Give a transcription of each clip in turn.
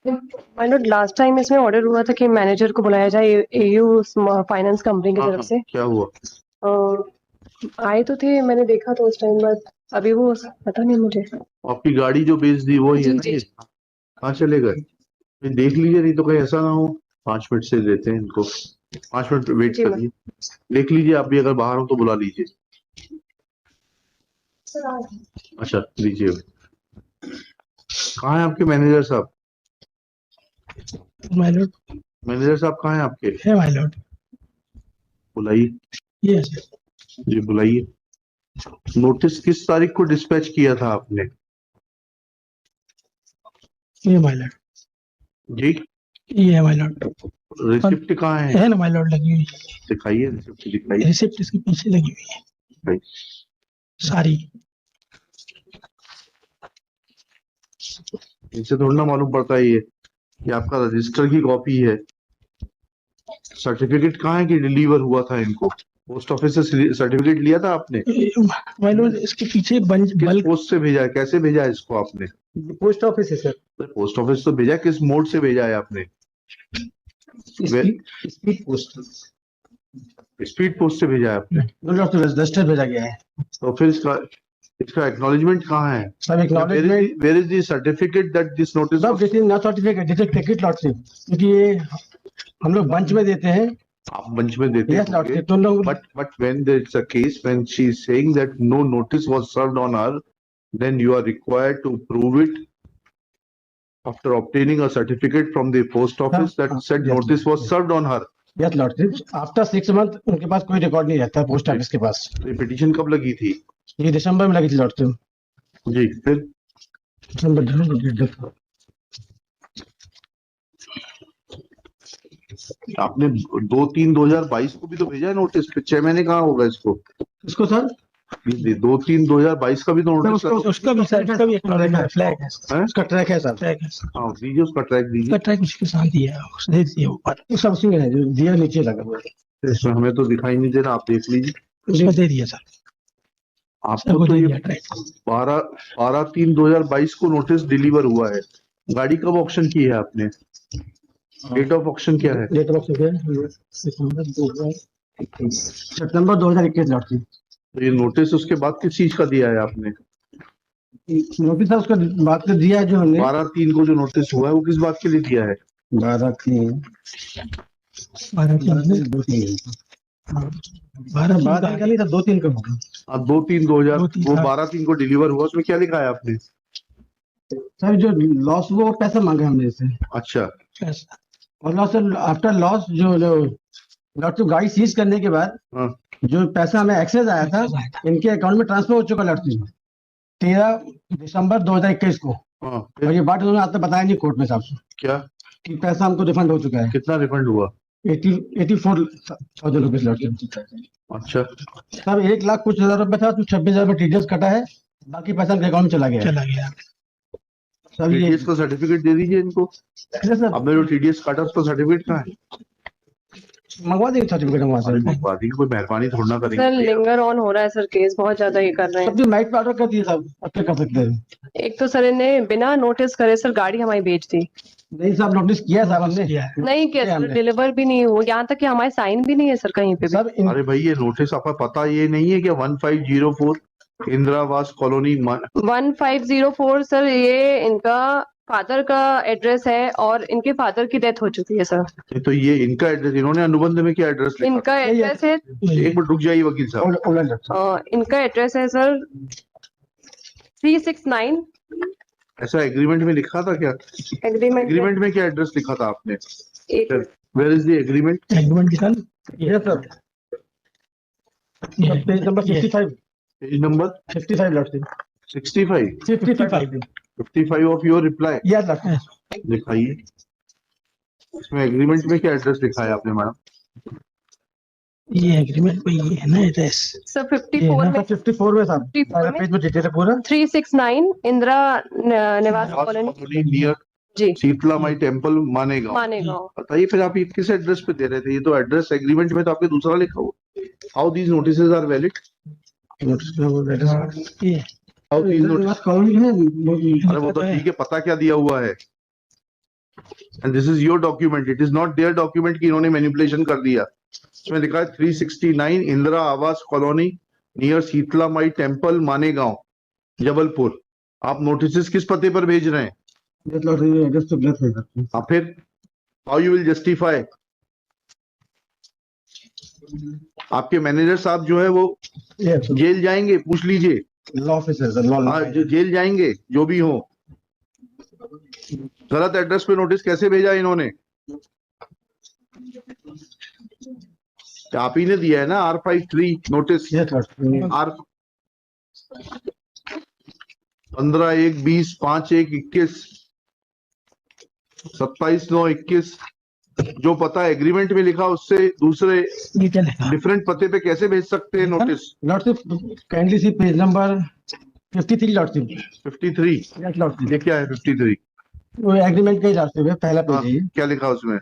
My lord, last time इसमें order हुआ था कि मैनेजर को बुलाया जाए एयू फाइनेंस कंपनी की हाँ तरफ हाँ, से। क्या हुआ? आए तो थे, मैंने देखा तो उस टाइम, बट अभी वो पता नहीं मुझे। आपकी गाड़ी जो बेच दी वो ही है जी ना जी ये? जी। कहाँ चले गए? ये देख लीजिए, नहीं तो कहीं ऐसा ना हो। 5 मिनट से देते हैं इनको, 5 मिनट वेट जी मैम। करिए। देख लीजिए, आप भी अगर बाहर हो तो बुला लीजिए। अच्छा लीजिए। कहाँ है आपके मैनेजर साहब? My Lord. मैनेजर साहब कहाँ हैं आपके? है माय लॉर्ड। बुलाइए। यस जी बुलाइए। नोटिस किस तारीख को डिस्पैच किया था आपने? ये माय लॉर्ड। जी। ये है माय लॉर्ड। रिसिप्ट कहाँ है? है ना माय लॉर्ड, लगी हुई दिखाइए, रिसिप्ट दिखाइए। रिसिप्ट इसके पीछे लगी हुई है दिखाइए। सारी। इनसे थोड़ा ना मालूम पड़ता है ये आपका रजिस्टर की कॉपी है। सर्टिफिकेट कहाँ है कि डिलीवर हुआ था इनको? पोस्ट ऑफिस से सर्टिफिकेट लिया था आपने? माय लॉर्ड, इसके पीछे किस बल्क पोस्ट से भेजा है, कैसे भेजा है इसको आपने? पोस्ट ऑफिस है सर। पोस्ट ऑफिस तो भेजा है, किस मोड से भेजा है आपने? Speed post. स्पीड पोस्ट से भेजा है आपने? रजिस्टर भेजा गया है तो फिर इसका एक्नॉलेजमेंट कहाँ है? सब। Acknowledgement where is the certificate that this notice? सब, this is not certificate, this is ticket lottery, क्योंकि ये हम लोग बंच में देते हैं। आप मंच में देते यस लॉटरी होंगे, तो लोग। but when there is a case when she is saying that no notice was served on her, then you are required to prove it after obtaining a certificate from the post office that said yes, notice was served on her. Yes lottery, after 6 month उनके पास कोई record नहीं रहता post office के पास। ये petition कब लगी थी? ये दिसंबर में लगी थी लॉटरी। जी फिर दिसंबर। आपने 2/3/2022 को भी तो भेजा है नोटिस, फिर 6 महीने कहाँ होगा इसको? इसको सर 2/3/2022 का भी तो नोटिस उसका भी सर, उसका भी एक फ्लैग है, है? उसका ट्रैक है सर। ट्रैक है हाँ दीजिए, उसका ट्रैक उसका दीजिए। ट्रैक उसके साथ दिया है, उसने दे दिया ऊपर, वो सब उसी में है जो दिया नीचे लगा हुआ है। इसमें हमें तो दिखाई नहीं दे रहा, आप देख लीजिए। उसका दे दिया सर, आपको तो दे ये दिया ट्रैक। 12/3/2022 को नोटिस डिलीवर हुआ है। गाड़ी कब ऑक्शन की है आपने? डेट ऑफ ऑक्शन क्या है? Date of September 2021 lottery. तो ये नोटिस उसके बाद किस चीज का दिया है आपने? नोटिस सर उसका बात कर दिया है जो हमने। 12/3 को जो नोटिस हुआ है वो किस बात के लिए दिया है? 12/3 का नहीं था, 2/3 का होगा। अब 2/3/2000 वो 12/3 को डिलीवर हुआ, उसमें क्या लिखा है आपने? सर जो लॉस वो पैसा मांगा हमने इससे। अच्छा। और लॉस आफ्टर लॉस जो लॉटरी गाड़ी सीज करने के बाद हाँ। जो पैसा हमें एक्सेस आया था इनके अकाउंट में ट्रांसफर हो चुका लॉटरी 13 दिसंबर 2021 को। हाँ और ये बात उन्होंने आज तक बताया नहीं कोर्ट में साहब से क्या? कि पैसा हमको रिफंड हो चुका है। कितना रिफंड हुआ? 84,000 रुपीज लॉटरी। अच्छा। सर 1,00,000 कुछ हजार रुपए था, तो 26,000 रुपए टीडीएस कटा है, बाकी पैसा उनके अकाउंट में चला गया। सर ये टीडीएस का सर्टिफिकेट दे दीजिए इनको। आपने जो टीडीएस काटा उसका सर्टिफिकेट कहाँ है? मंगवा देंगे सर्टिफिकेट हम वहाँ से। मंगवा दीजिए, कोई मेहरबानी थोड़ा ना सर करेंगे। लिंगर ऑन हो रहा है सर, केस बहुत ज्यादा ये कर रहे हैं। सब नाइट पे ऑर्डर कर दिए साहब, अब क्या कर सकते हैं। एक तो सर इन्हें बिना नोटिस करे सर गाड़ी हमारी बेच दी। नहीं साहब, नोटिस किया साहब हमने। नहीं किया सर, डिलीवर भी नहीं हुआ, यहाँ तक कि हमारे साइन भी नहीं है सर कहीं पे भी। सर अरे भाई ये नोटिस आपका पता ये नहीं है कि 1504 इंदिरावास कॉलोनी 1504 सर, ये इनका फादर का एड्रेस है और इनके फादर की डेथ हो चुकी है सर। तो ये इनका एड्रेस, इन्होंने अनुबंध में क्या एड्रेस लिखा? इनका एड्रेस है, एक मिनट रुक जाइए वकील साहब। इनका एड्रेस है सर 369। ऐसा एग्रीमेंट में लिखा था क्या? एग्रीमेंट में क्या एड्रेस लिखा था आपने? Where is the agreement? Agreement किसान ये sir page number 65। Page number 55 lottery 65 55 of your reply. Yes sir. दिखाइए इसमें एग्रीमेंट में क्या एड्रेस लिखा है आपने मैडम? ये एग्रीमेंट पे ये है ना एड्रेस सर 54 में, 54 में साहब, सारा पेज में डिटेल है पूरा। 369 इंदिरा निवास कॉलोनी नियर जी, शीतला माई टेम्पल मानेगांव। बताइए फिर आप ये किस एड्रेस पे दे रहे थे? ये तो एड्रेस एग्रीमेंट में तो आपके दूसरा लिखा हुआ। How these notices are valid? How these notice? Colony है। अरे वो तो ठीक है, पता क्या दिया हुआ है? And this is your document, it is not there document कि इन्होंने मैनिपुलेशन कर दिया। इसमें लिखा है 369 Indira Awas colony near Sheetla Mai temple Manegaon Jabalpur. आप नोटिस किस पते पर भेज रहे हैं? Yes, Lord, ये address तो गलत है सर। हाँ, फिर हाउ यू विल जस्टिफाई? आपके मैनेजर साहब जो है वो Yes, sir. जेल जाएंगे, पूछ लीजिए। Law officer, sir, law. हाँ, जो जेल जाएंगे जो भी हो। गलत एड्रेस पे नोटिस कैसे भेजा इन्होंने? आप ही ने दिया है ना R53 notice. Yes, Lord. Are 15/1/20 5/1/21 27/9/21 जो पता एग्रीमेंट में लिखा उससे दूसरे डिफरेंट पते पे कैसे भेज सकते हैं notice? Lordship, kindly see page number 53, Lordship. 53 Yes, Lordship. ये क्या है 53? वो एग्रीमेंट के हिसाब से है, पहला हाँ, पेज है ये। क्या लिखा उसमें?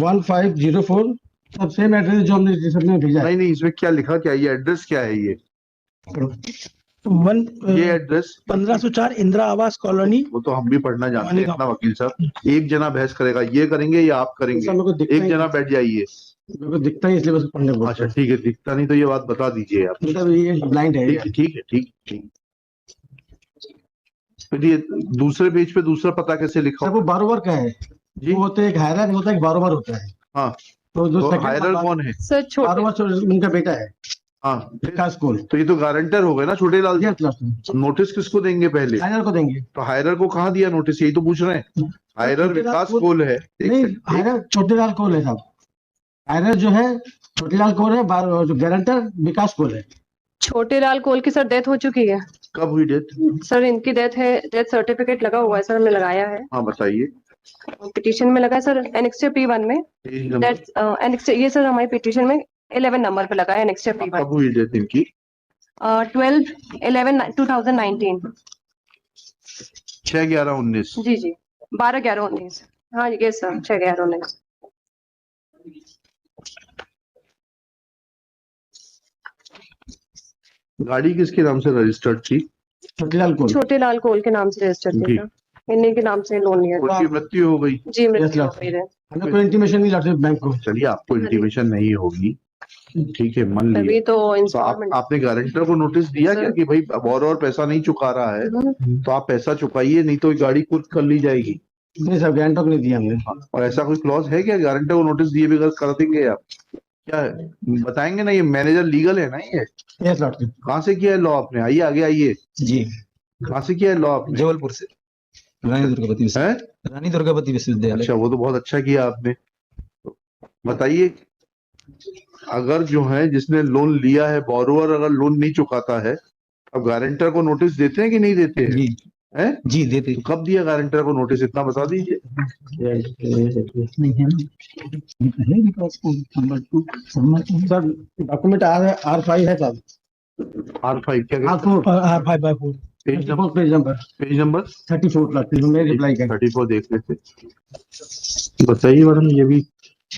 1504 सब सेम एड्रेस जो हमने सबने भेजा है। नहीं नहीं, इसमें क्या लिखा, क्या ये एड्रेस क्या है? ये ये एड्रेस 1504 इंदिरा आवास कॉलोनी। वो तो हम भी पढ़ना जानते हैं ना वकील साहब। एक जना बहस करेगा, ये करेंगे या आप सर, करेंगे? मेरे को दिखता एक ही- जना बैठ जाइए। मेरे को दिखता ही इसलिए बस पढ़ने को। अच्छा ठीक है, दिखता नहीं तो ये बात बता दीजिए आप। मतलब ये ब्लाइंड है। ठीक है ठीक है ठीक ठीक। फिर ये दूसरे पेज पे दूसरा पता कैसे लिखा? सर वो बारोबार का है। जी वो होते हैं, एक हायरर होता है, एक बारोबार होता है। हाँ, तो जो तो second हायरर कौन है? सर छोटे बारोबार उनका बेटा है, हाँ, विकास कोल। तो ये तो गारंटर हो गए ना छोटे लाल। Yes, Lordship. नोटिस किसको देंगे पहले? हायरर को देंगे। तो हायरर को कहाँ दिया नोटिस, यही तो पूछ रहे हैं। हायरर छोटे लाल विकास कोल- कोल है। नहीं, हायरर छोटेलाल कोल है साहब। हायरर जो है छोटेलाल कोल है, जो गारंटर विकास कोल है। छोटे लाल कोल की सर डेथ हो चुकी है। कब हुई डेथ? सर इनकी डेथ है, डेथ सर्टिफिकेट लगा हुआ है सर, हमने लगाया है। हाँ बताइए। पिटीशन में लगा है सर, एनेक्स्टर P1 में। पेज नंबर दैट एनेक्स्टर ये सर हमारी पिटीशन में 11 नंबर पे लगा है, एनेक्स्टर कब P1। हुई डेथ इनकी? 12/11/2019। 6/11/19। जी जी 12/11/19। हाँ ये सर 6/11/19। गाड़ी किसके नाम से रजिस्टर्ड थी? छोटेलाल कोल। छोटे लाल कोल के नाम से रजिस्टर जी। किया था। इन्हीं के नाम से लोन लिया था। उनकी मृत्यु हो गई। जी Yes, मृत्यु हो Lord. गई है। हमें कोई इंटीमेशन नहीं लॉर्डशिप बैंक को। चलिए, आपको इंटीमेशन नहीं होगी, ठीक है, मान तभी लिया। तो तो इंस्टॉलमेंट। आपने गारंटर को नोटिस दिया क्या सर। कि भाई अब और पैसा नहीं चुका रहा है, तो आप पैसा चुकाइए, नहीं तो ये गाड़ी कुर्क कर ली जाएगी। नहीं सर, गारंटर को नहीं दिया हमने। और ऐसा कोई क्लॉज है क्या गारंटर को नोटिस दिए बगैर कर देंगे आप? क्या है? बताएंगे ना, ये मैनेजर लीगल है ना ये? Yes lordship. कहाँ से किया है लॉ आपने? आइए आगे आइए। जी, कहाँ से किया है लॉ आपने? जबलपुर से रानी दुर्गावती है? रानी दुर्गावती विश्वविद्यालय। अच्छा, वो तो बहुत अच्छा किया आपने। बताइए, अगर जो है जिसने लोन लिया है, बोरोवर अगर लोन नहीं चुकाता है, अब गारंटर को नोटिस देते हैं कि नहीं देते हैं? जी हैं? जी देते तो कब दिया गारंटर को नोटिस, इतना बता दीजिए। नहीं है ना सर डॉक्यूमेंट R5 है साहब। R5 क्या कहता R4 5/4 है? Page number, page number page number 34 lordship में रिप्लाई कर। 34 देख लेते। बताइए मैडम, ये भी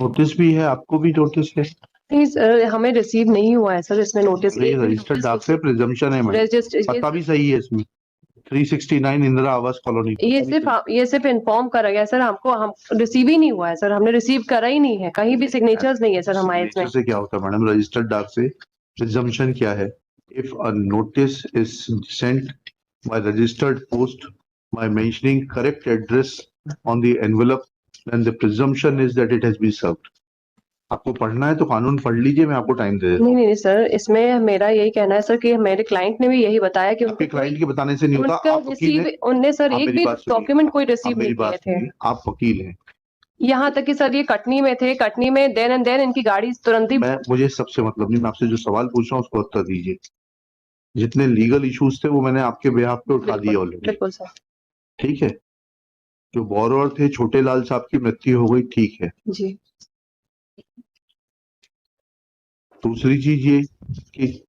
नोटिस भी है, आपको भी नोटिस है? नहीं सर हमें रिसीव नहीं हुआ है सर इसमें नोटिस। ये रजिस्टर्ड डाक से प्रिजम्पशन है मैडम, पता भी सही है इसमें। 369 इंदिरा आवास कॉलोनी। ये सिर्फ इन्फॉर्म करा गया सर हमको, हम रिसीव ही नहीं हुआ है सर, हमने रिसीव करा ही नहीं है, कहीं भी सिग्नेचर्स नहीं है सर हमारे इसमें। Signature से क्या होता है मैडम? रजिस्टर्ड डाक से प्रिजम्पशन क्या है? If a notice is sent by registered post by mentioning correct address on the envelope, then the presumption is that it has been served. आपको पढ़ना है तो कानून पढ़ लीजिए, मैं आपको टाइम दे देता हूँ। नहीं सर, इसमें मेरा यही कहना है सर कि मेरे क्लाइंट ने भी यही बताया कि आपके क्लाइंट के बताने से नहीं होता, उनका आप वकील हैं। उनने सर आप एक मेरी भी बात सुनिए। डॉक्यूमेंट कोई आप रिसीव मेरी नहीं बात किए थे। सुनिए, आप वकील हैं। यहाँ तक कि सर ये कटनी में थे, कटनी में देन एंड देन इनकी गाड़ी तुरंत ही मुझे सबसे मतलब नहीं, मैं आपसे जो सवाल पूछ रहा हूँ उसको उत्तर दीजिए। जितने लीगल इश्यूज थे वो मैंने आपके बिहाफ पे उठा दिए ऑलरेडी, बिल्कुल सर। ठीक है? जो बोरोवर थे छोटे लाल साहब की मृत्यु हो गई, ठीक है। जी दूसरी चीज ये कि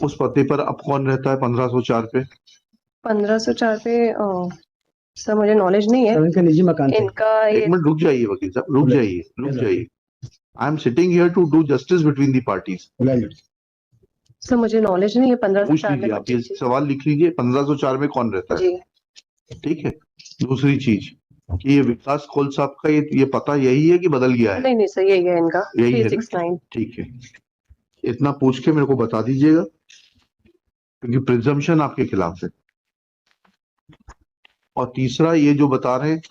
उस पते पर अब कौन रहता है 1504 पे? 1504 पे सर मुझे नॉलेज नहीं है सर इनका निजी मकान है। इनका। एक ये मिनट रुक जाइए वकील साहब, रुक जाइए। I am sitting here to do justice between the parties. Sir मुझे नॉलेज नहीं है पूछ 1504 लीजिए, में। आप ये सवाल लिख लीजिए, 1504 में कौन रहता है, जी ठीक है? दूसरी चीज, कि ये विकास खोल साहब का ये पता यही है कि बदल गया है? नहीं नहीं सर, यही है इनका, यही है ना? 369। ठीक है, इतना पूछ के मेरे को बता दीजिएगा, क्योंकि प्रिजम्पशन आपके खिलाफ है। और तीसरा, ये जो बता रहे हैं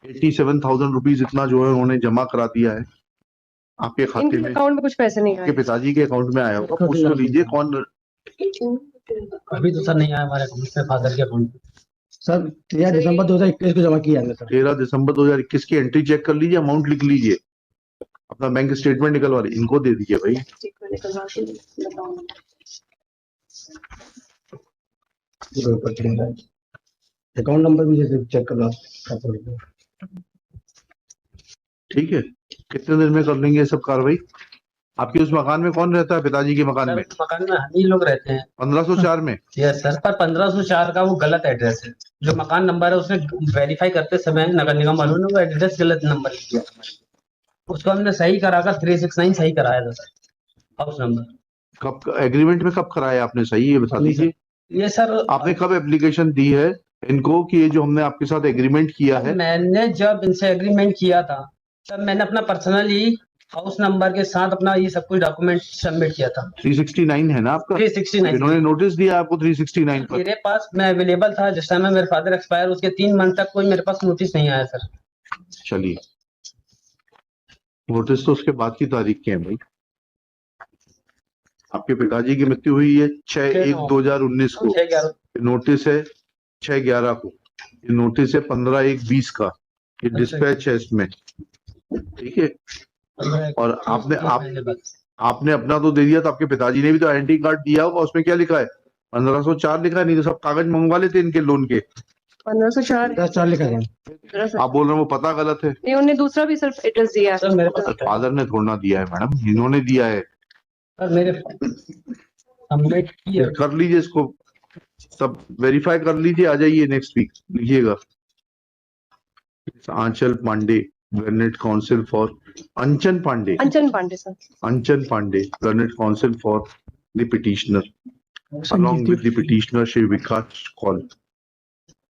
87,000 रुपीज इतना जो है उन्होंने जमा करा दिया है आपके खाते इनके में, अकाउंट में कुछ पैसे नहीं आपके आए। पिताजी के अकाउंट में आया होगा, पूछ तो लीजिए कौन। अभी तो सर नहीं आया हमारे अकाउंट में, फादर के अकाउंट में। सर 13 दिसंबर 2021 को जमा किया है सर। 13 दिसंबर 2021 की एंट्री चेक कर लीजिए, अमाउंट लिख लीजिए, अपना बैंक स्टेटमेंट निकलवा लीजिए, इनको दे दीजिए भाई। अकाउंट नंबर भी जैसे चेक कर लो। ठीक है, कितने दिन में कर लेंगे ये सब कार्रवाई? आपके उस मकान में कौन रहता है, पिताजी के मकान सर में? उस मकान में हम ही लोग रहते हैं। 1504 में? यस सर, पर 1504 का वो गलत एड्रेस है। जो मकान नंबर है उसने वेरीफाई करते समय नगर निगम वालों ने वो एड्रेस गलत नंबर दिया, उसको हमने सही कराकर 369 सही कराया था सर, हाउस नंबर। कब एग्रीमेंट में कब कराया आपने सही, ये बता दीजिए। ये सर आपने कब एप्लीकेशन दी है इनको कि ये जो हमने आपके साथ एग्रीमेंट किया है? मैंने जब इनसे एग्रीमेंट किया था तब मैंने अपना पर्सनली हाउस नंबर के साथ अपना ये सब कुछ डॉक्यूमेंट सबमिट किया था। 369 है ना आपका? 369 इन्होंने नोटिस दिया आपको 369 पर? मेरे पास, मैं अवेलेबल था जिस टाइम में मेरे फादर एक्सपायर, उसके 3 मंथ तक कोई मेरे पास नोटिस नहीं आया सर। चलिए, नोटिस तो उसके बाद की तारीख के हैं भाई। आपके पिताजी की मृत्यु हुई है 6/1/2019 को, 6/11 नोटिस है 6/11 को, ये नोटिस है 15/1/20 का, ये डिस्पैच है इसमें, ठीक है। और आपने अपना तो दे दिया, तो आपके पिताजी ने भी तो आइडेंटिटी कार्ड दिया होगा, उसमें क्या लिखा है? 1504 लिखा है, नहीं तो सब कागज मंगवा लेते इनके लोन के। 1504 लिखा है। आप बोल रहे हैं वो पता गलत है? नहीं, उन्होंने दूसरा भी सिर्फ एड्रेस दिया है। सर मेरे पास फादर ने थोड़ा ना दिया है मैडम, इन्होंने दिया है। सर मेरे सबमिट किया। कर लीजिए इसको, सब वेरीफाई कर लीजिए, आ जाइए नेक्स्ट वीक, लिखिएगा। Anchal Pandey, government council for Anchan Pandey sir. Anchan Pandey, Learned Counsel for the petitioner, along with the petitioner Shri Vikas Kaul.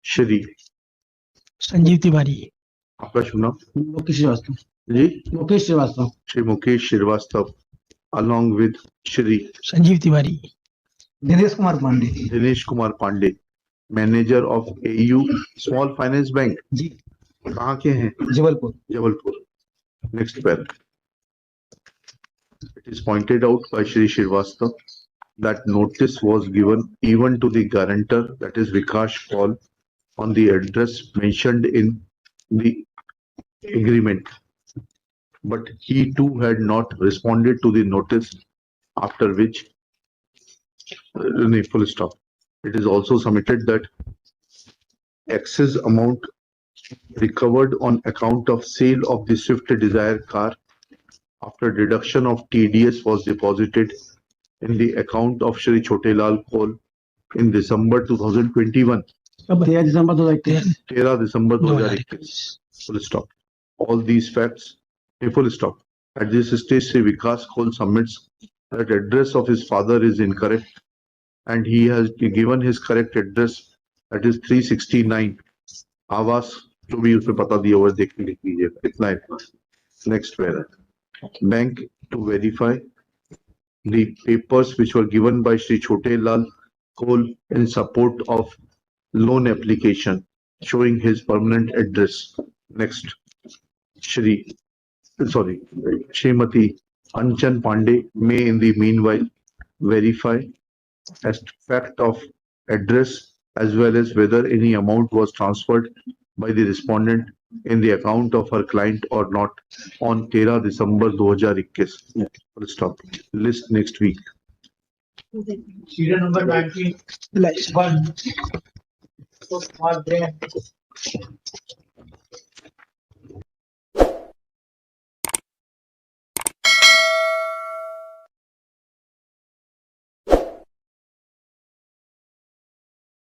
Shri, Sanjeev Tiwari. आपका शुभ नाम? Mukesh Srivastava ji, Mukesh Srivastava Shri Mukesh Srivastava, along with Shri Sanjeev Tiwari. Dinesh Kumar Pandey Dinesh Kumar Pandey, manager of AU Small Finance Bank. जी कहाँ के हैं? Jabalpur Jabalpur. Next pair. It is pointed out by Shri Srivastava that notice was given even to the guarantor, that is Vikas Kaul, on the address mentioned in the agreement. But he too had not responded to the notice, after which, full stop. It is also submitted that excess amount recovered on account of sale of the Swift Desire car after deduction of TDS was deposited in the account of Shri Chotelal Kaul in December 2021. 13 December 2021 13 December 2021. Full stop. All these facts, full stop. At this stage, Shri Vikas Kaul submits that address of his father is incorrect and he has given his correct address, that is 369 आवास, जो भी उसमें पता दिया हुआ है देख के लिख लीजिएगा, इतना है। Next para, bank to verify the papers which were given by Shri Chotelal Kaul in support of loan application showing his permanent address. Next, Srimati Anchan Pandey may in the meanwhile verify as fact of address as well as whether any amount was transferred by the respondent in the account of her client or not on 13 December 2021. Full stop. List next week. Serial number 91.